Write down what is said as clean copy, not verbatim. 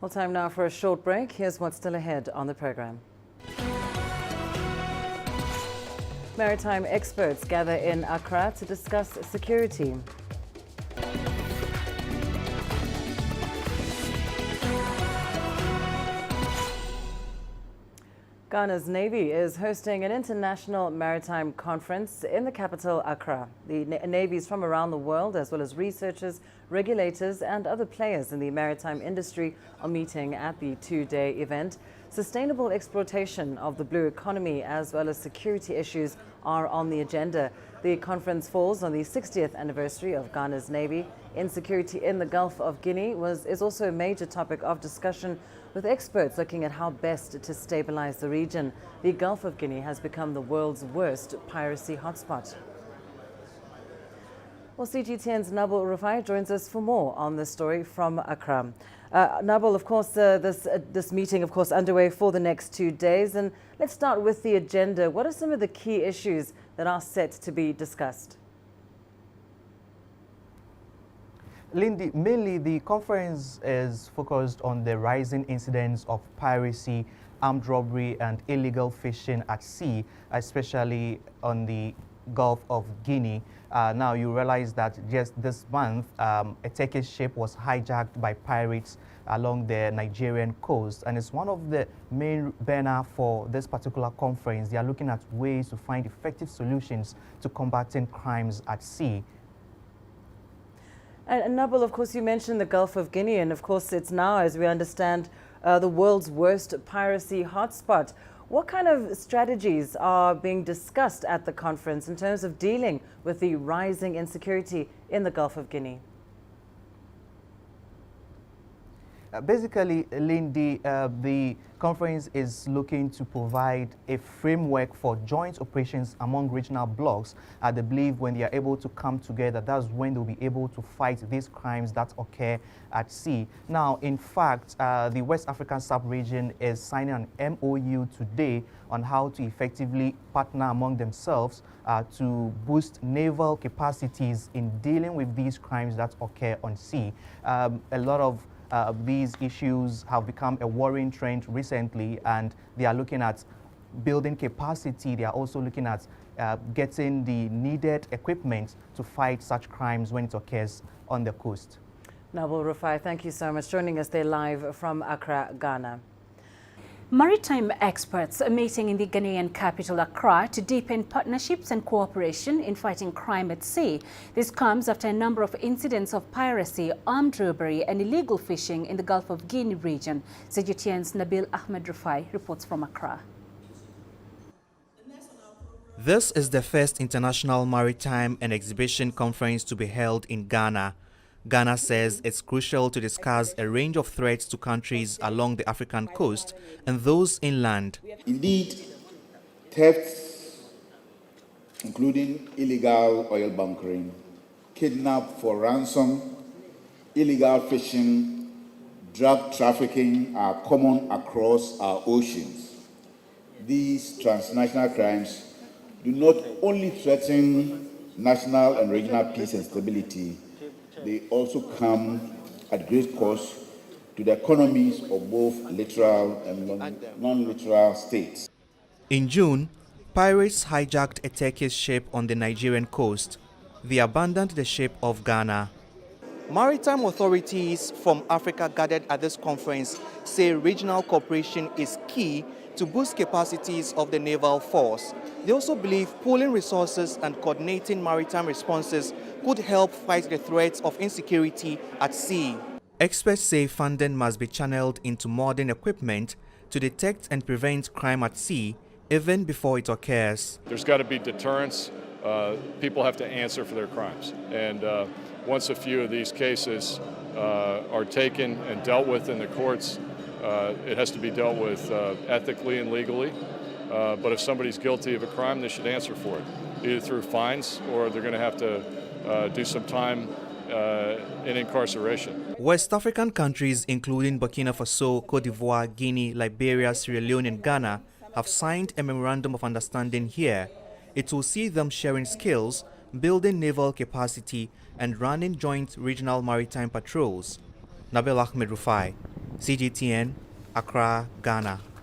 Well, time now for a short break. Here's what's still ahead on the program. Maritime experts gather in Accra to discuss security. Ghana's Navy is hosting an international maritime conference in the capital, Accra. The navies from around the world, as well as researchers, regulators, and other players in the maritime industry are meeting at the two-day event. Sustainable exploitation of the blue economy, as well as security issues, are on the agenda. The conference falls on the 60th anniversary of Ghana's Navy. Insecurity in the Gulf of Guinea is also a major topic of discussion, with experts looking at how best to stabilize the region. The Gulf of Guinea has become the world's worst piracy hotspot. Well, CGTN's Nabil Rufai joins us for more on this story from Accra. Nabil, of course, this meeting, of course, underway for the next 2 days. And let's start with the agenda. What are some of the key issues that are set to be discussed? Lindy, mainly the conference is focused on the rising incidents of piracy, armed robbery, and illegal fishing at sea, especially on the Gulf of Guinea. Now, you realize that just this month, a Turkish ship was hijacked by pirates along the Nigerian coast, and it's one of the main banner for this particular conference. They are looking at ways to find effective solutions to combating crimes at sea. And Nabil, of course, you mentioned the Gulf of Guinea, and of course it's now, as we understand, the world's worst piracy hotspot. What kind of strategies are being discussed at the conference in terms of dealing with the rising insecurity in the Gulf of Guinea? Basically, Lindy, the conference is looking to provide a framework for joint operations among regional blocs. They believe when they are able to come together, that's when they'll be able to fight these crimes that occur at sea. Now, in fact, the West African sub-region is signing an MOU today on how to effectively partner among themselves to boost naval capacities in dealing with these crimes that occur on sea. A lot of these issues have become a worrying trend recently, and they are looking at building capacity. They are also looking at getting the needed equipment to fight such crimes when it occurs on the coast. Nabil Rufai, thank you so much. Joining us there live from Accra, Ghana. Maritime experts are meeting in the Ghanaian capital, Accra, to deepen partnerships and cooperation in fighting crime at sea. This comes after a number of incidents of piracy, armed robbery, and illegal fishing in the Gulf of Guinea region. CGTN's Nabil Ahmed Rufai reports from Accra. This is the first international maritime and exhibition conference to be held in Ghana. Ghana says it's crucial to discuss a range of threats to countries along the African coast and those inland. Indeed, thefts, including illegal oil bunkering, kidnap for ransom, illegal fishing, drug trafficking are common across our oceans. These transnational crimes do not only threaten national and regional peace and stability, they also come at great cost to the economies of both littoral and non-littoral states. In June, pirates hijacked a Turkish ship on the Nigerian coast. They abandoned the ship off Ghana. Maritime authorities from Africa gathered at this conference say regional cooperation is key to boost capacities of the naval force. They also believe pooling resources and coordinating maritime responses could help fight the threats of insecurity at sea. Experts say funding must be channeled into modern equipment to detect and prevent crime at sea even before it occurs. There's got to be deterrence. People have to answer for their crimes. And once a few of these cases are taken and dealt with in the courts, it has to be dealt with ethically and legally. But if somebody's guilty of a crime, they should answer for it, either through fines or they're going to have to do some time in incarceration. West African countries, including Burkina Faso, Cote d'Ivoire, Guinea, Liberia, Sierra Leone, and Ghana, have signed a memorandum of understanding here. It will see them sharing skills, building naval capacity, and running joint regional maritime patrols. Nabil Ahmed Rufai, CGTN, Accra, Ghana.